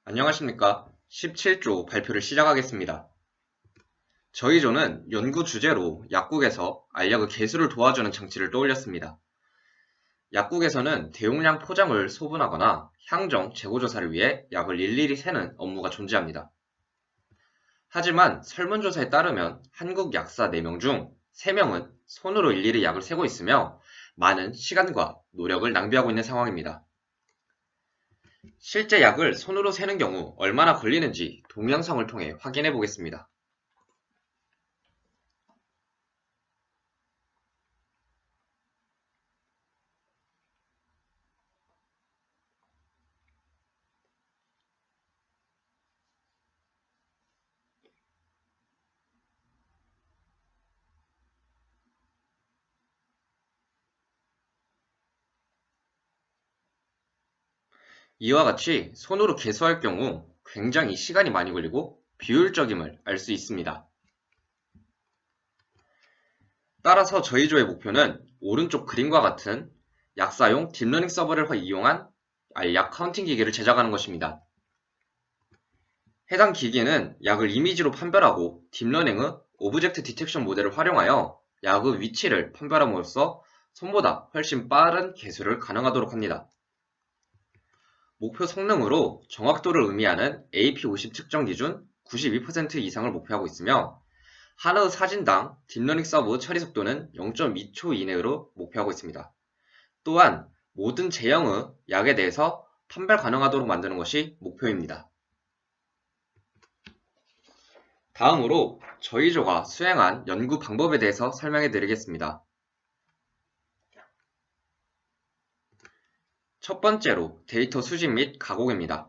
안녕하십니까. 17조 발표를 시작하겠습니다. 저희 조는 연구 주제로 약국에서 알약의 개수를 도와주는 장치를 떠올렸습니다. 약국에서는 대용량 포장을 소분하거나 향정 재고 조사를 위해 약을 일일이 세는 업무가 존재합니다. 하지만 설문조사에 따르면 한국 약사 4명 중 3명은 손으로 일일이 약을 세고 있으며 많은 시간과 노력을 낭비하고 있는 상황입니다. 실제 약을 손으로 세는 경우 얼마나 걸리는지 동영상을 통해 확인해 보겠습니다. 이와 같이 손으로 개수할 경우 굉장히 시간이 많이 걸리고 비효율적임을 알 수 있습니다. 따라서 저희 조의 목표는 오른쪽 그림과 같은 약사용 딥러닝 서버를 이용한 약 카운팅 기계를 제작하는 것입니다. 해당 기계는 약을 이미지로 판별하고 딥러닝의 오브젝트 디텍션 모델을 활용하여 약의 위치를 판별함으로써 손보다 훨씬 빠른 개수를 가능하도록 합니다. 목표 성능으로 정확도를 의미하는 AP50 측정 기준 92% 이상을 목표하고 있으며 하나의 사진당 딥러닝 서브 처리 속도는 0.2초 이내로 목표하고 있습니다. 또한 모든 제형의 약에 대해서 판별 가능하도록 만드는 것이 목표입니다. 다음으로 저희 조가 수행한 연구 방법에 대해서 설명해 드리겠습니다. 첫 번째로 데이터 수집 및 가공입니다.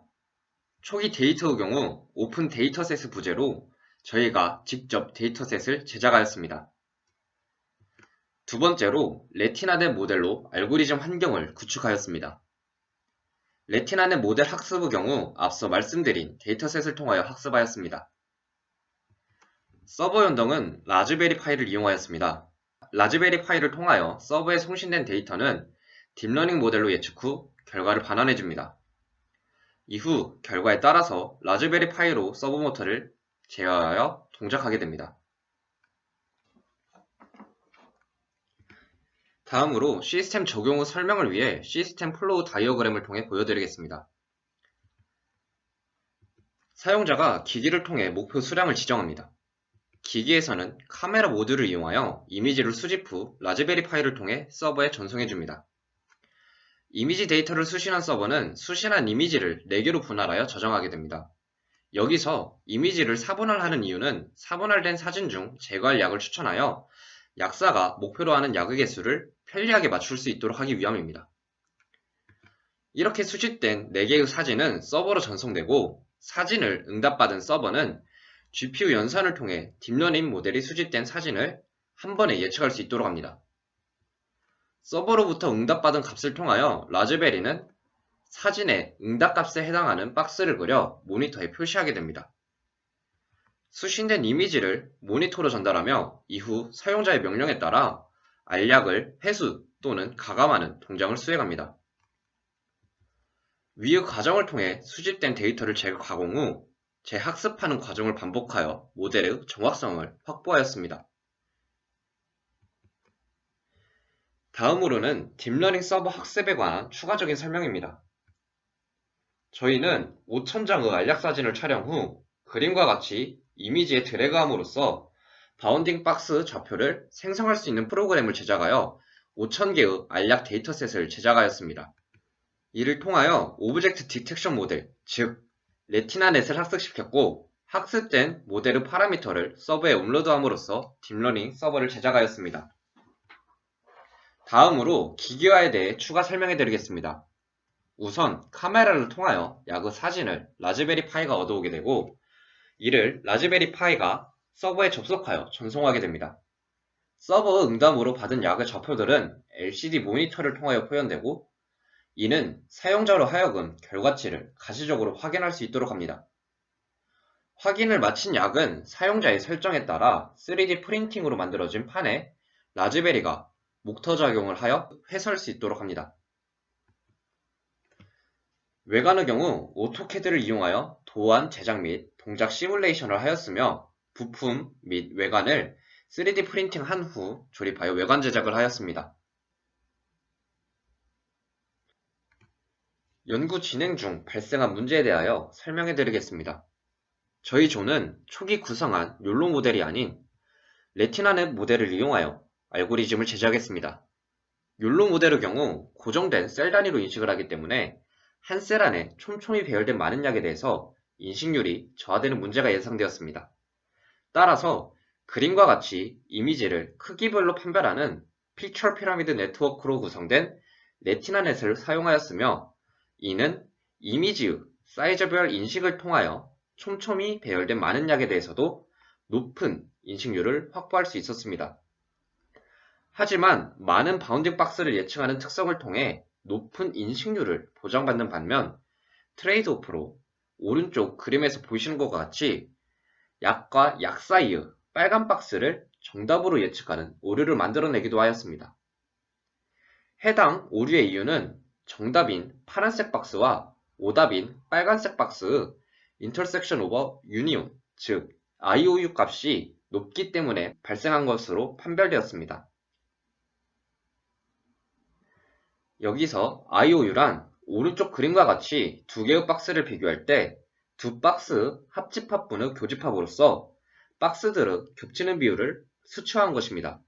초기 데이터의 경우 오픈 데이터셋 부재로 저희가 직접 데이터셋을 제작하였습니다. 두 번째로 레티나넷 모델로 알고리즘 환경을 구축하였습니다. 레티나넷 모델 학습의 경우 앞서 말씀드린 데이터셋을 통하여 학습하였습니다. 서버 연동은 라즈베리 파이를 이용하였습니다. 라즈베리 파이를 통하여 서버에 송신된 데이터는 딥러닝 모델로 예측 후 결과를 반환해줍니다. 이후 결과에 따라서 라즈베리 파이로 서버 모터를 제어하여 동작하게 됩니다. 다음으로 시스템 적용 후 설명을 위해 시스템 플로우 다이어그램을 통해 보여드리겠습니다. 사용자가 기기를 통해 목표 수량을 지정합니다. 기기에서는 카메라 모드를 이용하여 이미지를 수집 후 라즈베리 파이를 통해 서버에 전송해줍니다. 이미지 데이터를 수신한 서버는 수신한 이미지를 4개로 분할하여 저장하게 됩니다. 여기서 이미지를 사분할하는 이유는 사분할된 사진 중 제거할 약을 추천하여 약사가 목표로 하는 약의 개수를 편리하게 맞출 수 있도록 하기 위함입니다. 이렇게 수집된 4개의 사진은 서버로 전송되고 사진을 응답받은 서버는 GPU 연산을 통해 딥러닝 모델이 수집된 사진을 한 번에 예측할 수 있도록 합니다. 서버로부터 응답받은 값을 통하여 라즈베리는 사진의 응답값에 해당하는 박스를 그려 모니터에 표시하게 됩니다. 수신된 이미지를 모니터로 전달하며 이후 사용자의 명령에 따라 알약을 회수 또는 가감하는 동작을 수행합니다. 위의 과정을 통해 수집된 데이터를 재가공 후 재학습하는 과정을 반복하여 모델의 정확성을 확보하였습니다. 다음으로는 딥러닝 서버 학습에 관한 추가적인 설명입니다. 저희는 5000장의 알약 사진을 촬영 후 그림과 같이 이미지에 드래그함으로써 바운딩 박스 좌표를 생성할 수 있는 프로그램을 제작하여 5000개의 알약 데이터셋을 제작하였습니다. 이를 통하여 오브젝트 디텍션 모델, 즉 레티나넷을 학습시켰고 학습된 모델의 파라미터를 서버에 업로드함으로써 딥러닝 서버를 제작하였습니다. 다음으로 기기화에 대해 추가 설명해 드리겠습니다. 우선 카메라를 통하여 약의 사진을 라즈베리 파이가 얻어오게 되고 이를 라즈베리 파이가 서버에 접속하여 전송하게 됩니다. 서버의 응답으로 받은 약의 좌표들은 LCD 모니터를 통하여 표현되고 이는 사용자로 하여금 결과치를 가시적으로 확인할 수 있도록 합니다. 확인을 마친 약은 사용자의 설정에 따라 3D 프린팅으로 만들어진 판에 라즈베리가 목터작용을 하여 회수할 수 있도록 합니다. 외관의 경우 오토캐드를 이용하여 도안, 제작 및 동작 시뮬레이션을 하였으며 부품 및 외관을 3D 프린팅한 후 조립하여 외관 제작을 하였습니다. 연구 진행 중 발생한 문제에 대하여 설명해 드리겠습니다. 저희 조는 초기 구성한 욜로 모델이 아닌 레티나넷 모델을 이용하여 알고리즘을 제작했습니다. 욜로 모델의 경우 고정된 셀 단위로 인식을 하기 때문에 한 셀 안에 촘촘히 배열된 많은 약에 대해서 인식률이 저하되는 문제가 예상되었습니다. 따라서 그림과 같이 이미지를 크기별로 판별하는 픽처 피라미드 네트워크로 구성된 레티나넷을 사용하였으며 이는 이미지의 사이즈별 인식을 통하여 촘촘히 배열된 많은 약에 대해서도 높은 인식률을 확보할 수 있었습니다. 하지만 많은 바운딩 박스를 예측하는 특성을 통해 높은 인식률을 보장받는 반면 트레이드오프로 오른쪽 그림에서 보시는 것과 같이 약과 약 사이의 빨간 박스를 정답으로 예측하는 오류를 만들어내기도 하였습니다. 해당 오류의 이유는 정답인 파란색 박스와 오답인 빨간색 박스의 인터섹션 오버 유니온, 즉 IOU 값이 높기 때문에 발생한 것으로 판별되었습니다. 여기서 IOU란 오른쪽 그림과 같이 두 개의 박스를 비교할 때 두 박스의 합집합분의 교집합으로서 박스들의 겹치는 비율을 수치화한 것입니다.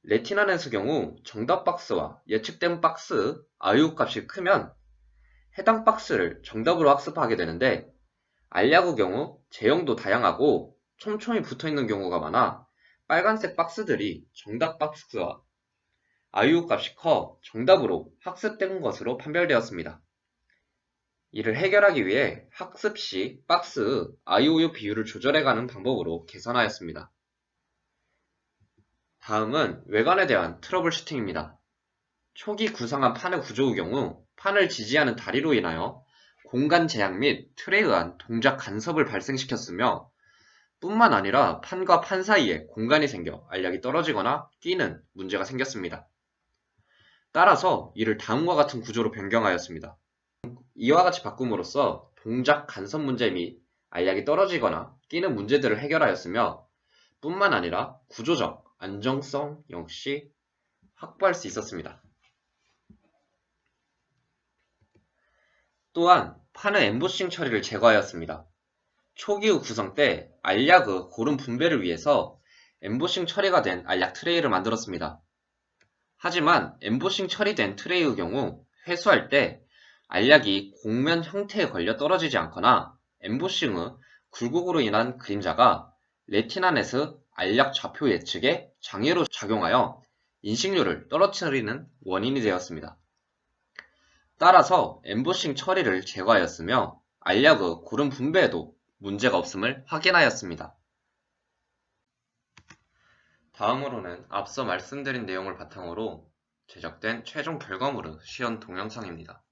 레티나넷의 경우 정답 박스와 예측된 박스의 IOU 값이 크면 해당 박스를 정답으로 학습하게 되는데 알약의 경우 제형도 다양하고 촘촘히 붙어있는 경우가 많아 빨간색 박스들이 정답 박스와 IOU 값이 커 정답으로 학습된 것으로 판별되었습니다. 이를 해결하기 위해 학습 시 박스의 IOU 비율을 조절해가는 방법으로 개선하였습니다. 다음은 외관에 대한 트러블 슈팅입니다. 초기 구상한 판의 구조의 경우 판을 지지하는 다리로 인하여 공간 제약 및 틀에 의한 동작 간섭을 발생시켰으며 뿐만 아니라 판과 판 사이에 공간이 생겨 알약이 떨어지거나 끼는 문제가 생겼습니다. 따라서 이를 다음과 같은 구조로 변경하였습니다. 이와 같이 바꿈으로써 동작 간섭 문제 및 알약이 떨어지거나 끼는 문제들을 해결하였으며 뿐만 아니라 구조적 안정성 역시 확보할 수 있었습니다. 또한 판의 엠보싱 처리를 제거하였습니다. 초기의 구성 때 알약의 고른 분배를 위해서 엠보싱 처리가 된 알약 트레이를 만들었습니다. 하지만 엠보싱 처리된 트레이의 경우 회수할 때 알약이 곡면 형태에 걸려 떨어지지 않거나 엠보싱의 굴곡으로 인한 그림자가 레티나넷의 알약 좌표 예측에 장애로 작용하여 인식률을 떨어뜨리는 원인이 되었습니다. 따라서 엠보싱 처리를 제거하였으며 알약의 고른 분배에도 문제가 없음을 확인하였습니다. 다음으로는 앞서 말씀드린 내용을 바탕으로 제작된 최종 결과물의 시연 동영상입니다.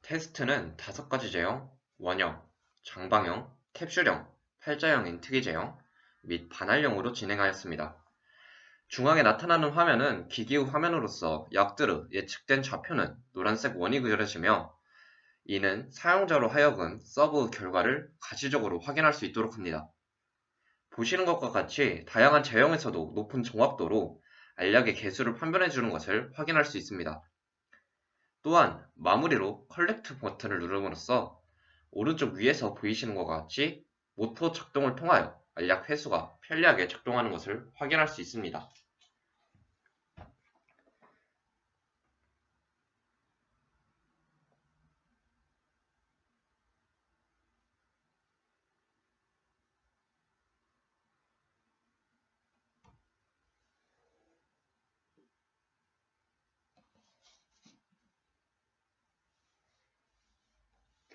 테스트는 5가지 제형, 원형, 장방형, 캡슐형, 팔자형인 특이 제형 및 반할형으로 진행하였습니다. 중앙에 나타나는 화면은 기기의 화면으로서 약들의 예측된 좌표는 노란색 원이 그려지며 이는 사용자로 하여금 서브 결과를 가시적으로 확인할 수 있도록 합니다. 보시는 것과 같이 다양한 제형에서도 높은 정확도로 알약의 개수를 판별해주는 것을 확인할 수 있습니다. 또한 마무리로 컬렉트 버튼을 누름으로써 오른쪽 위에서 보이시는 것과 같이 모터 작동을 통하여 알약 회수가 편리하게 작동하는 것을 확인할 수 있습니다.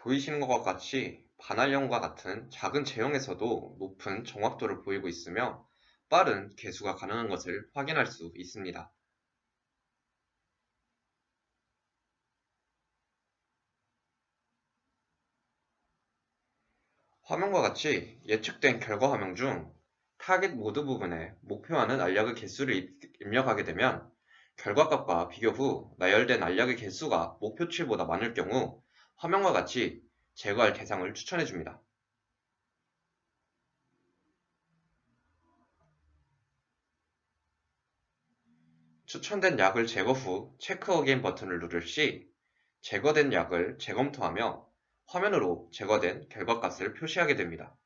보이시는 것과 같이 반할형과 같은 작은 제형에서도 높은 정확도를 보이고 있으며 빠른 개수가 가능한 것을 확인할 수 있습니다. 화면과 같이 예측된 결과 화면 중 타겟 모드 부분에 목표하는 알약의 개수를 입력하게 되면 결과값과 비교 후 나열된 알약의 개수가 목표치보다 많을 경우 화면과 같이 제거할 대상을 추천해 줍니다. 추천된 약을 제거 후 체크 어게인 버튼을 누를 시 제거된 약을 재검토하며 화면으로 제거된 결과값을 표시하게 됩니다.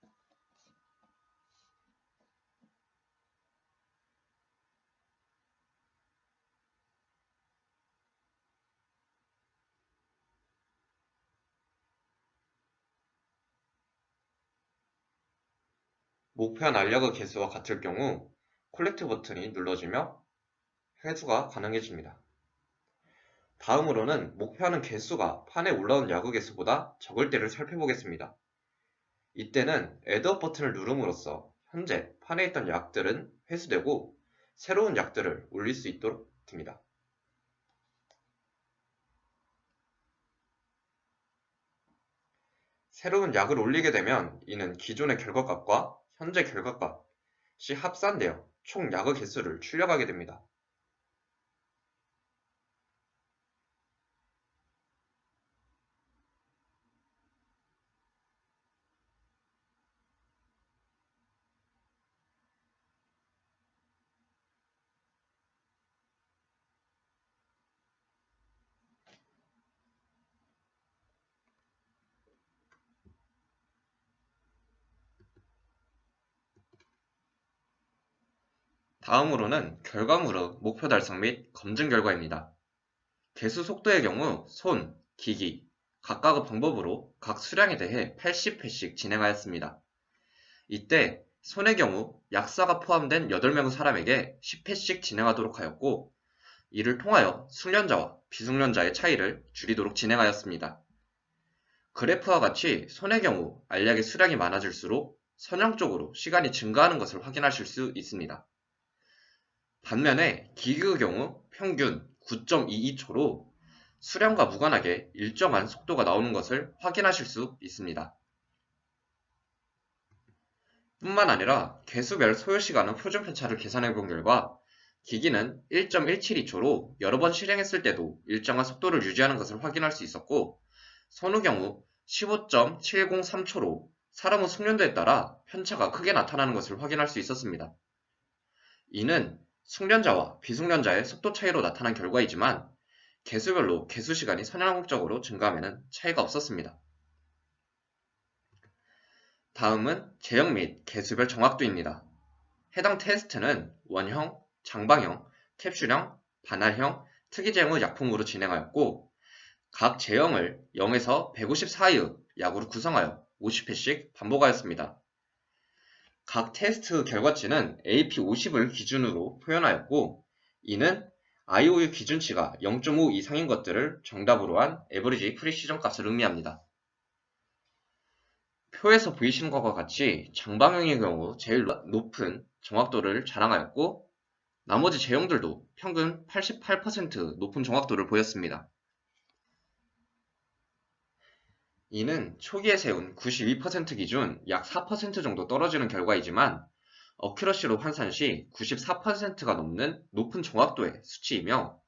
목표한 알약의 개수와 같을 경우 콜렉트 버튼이 눌러지며 회수가 가능해집니다. 다음으로는 목표하는 개수가 판에 올라온 약의 개수보다 적을 때를 살펴보겠습니다. 이때는 애드업 버튼을 누름으로써 현재 판에 있던 약들은 회수되고 새로운 약들을 올릴 수 있도록 됩니다. 새로운 약을 올리게 되면 이는 기존의 결과값과 현재 결과값이 합산되어 총 약의 개수를 출력하게 됩니다. 다음으로는 결과물의 목표 달성 및 검증 결과입니다. 개수 속도의 경우 손, 기기, 각각의 방법으로 각 수량에 대해 80회씩 진행하였습니다. 이때 손의 경우 약사가 포함된 8명의 사람에게 10회씩 진행하도록 하였고 이를 통하여 숙련자와 비숙련자의 차이를 줄이도록 진행하였습니다. 그래프와 같이 손의 경우 알약의 수량이 많아질수록 선형적으로 시간이 증가하는 것을 확인하실 수 있습니다. 반면에 기기의 경우 평균 9.22초로 수량과 무관하게 일정한 속도가 나오는 것을 확인하실 수 있습니다. 뿐만 아니라 개수별 소요시간의 표준 편차를 계산해 본 결과 기기는 1.172초로 여러 번 실행했을 때도 일정한 속도를 유지하는 것을 확인할 수 있었고 손의 경우 15.703초로 사람의 숙련도에 따라 편차가 크게 나타나는 것을 확인할 수 있었습니다. 이는 숙련자와 비숙련자의 속도 차이로 나타난 결과이지만 개수별로 개수 시간이 선형적으로 증가하면 차이가 없었습니다. 다음은 제형 및 개수별 정확도입니다. 해당 테스트는 원형, 장방형, 캡슐형, 반알형, 특이제형의 약품으로 진행하였고 각 제형을 0에서 150 사이의 약으로 구성하여 50회씩 반복하였습니다. 각 테스트 결과치는 AP50을 기준으로 표현하였고 이는 IOU 기준치가 0.5 이상인 것들을 정답으로 한 에버리지 프리시전 값을 의미합니다. 표에서 보이시는 것과 같이 장방형의 경우 제일 높은 정확도를 자랑하였고 나머지 제형들도 평균 88% 높은 정확도를 보였습니다. 이는 초기에 세운 92% 기준 약 4% 정도 떨어지는 결과이지만 어큐러시로 환산 시 94%가 넘는 높은 정확도의 수치이며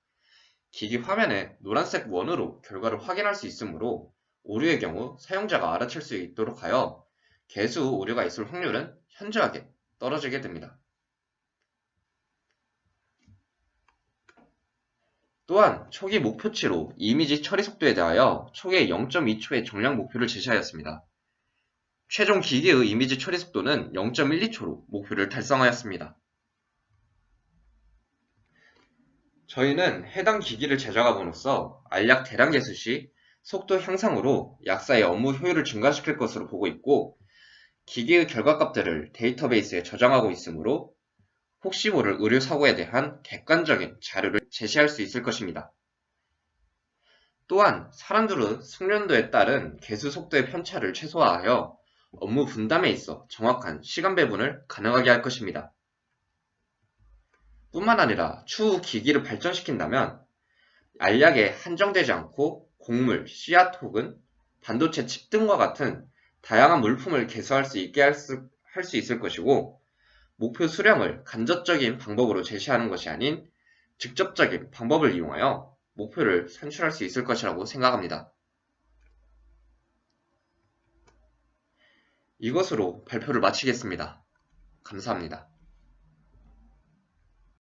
기기 화면에 노란색 원으로 결과를 확인할 수 있으므로 오류의 경우 사용자가 알아챌 수 있도록 하여 개수 오류가 있을 확률은 현저하게 떨어지게 됩니다. 또한 초기 목표치로 이미지 처리 속도에 대하여 초기에 0.2초의 정량 목표를 제시하였습니다. 최종 기기의 이미지 처리 속도는 0.12초로 목표를 달성하였습니다. 저희는 해당 기기를 제작함으로써 알약 대량 개수 시 속도 향상으로 약사의 업무 효율을 증가시킬 것으로 보고 있고 기기의 결과값들을 데이터베이스에 저장하고 있으므로 혹시 모를 의료 사고에 대한 객관적인 자료를 제시할 수 있을 것입니다. 또한 사람들의 숙련도에 따른 개수 속도의 편차를 최소화하여 업무 분담에 있어 정확한 시간 배분을 가능하게 할 것입니다. 뿐만 아니라 추후 기기를 발전시킨다면 알약에 한정되지 않고 곡물, 씨앗 혹은 반도체 칩 등과 같은 다양한 물품을 개수할 수 있게 할 수 있을 것이고 목표 수량을 간접적인 방법으로 제시하는 것이 아닌 직접적인 방법을 이용하여 목표를 산출할 수 있을 것이라고 생각합니다. 이것으로 발표를 마치겠습니다. 감사합니다.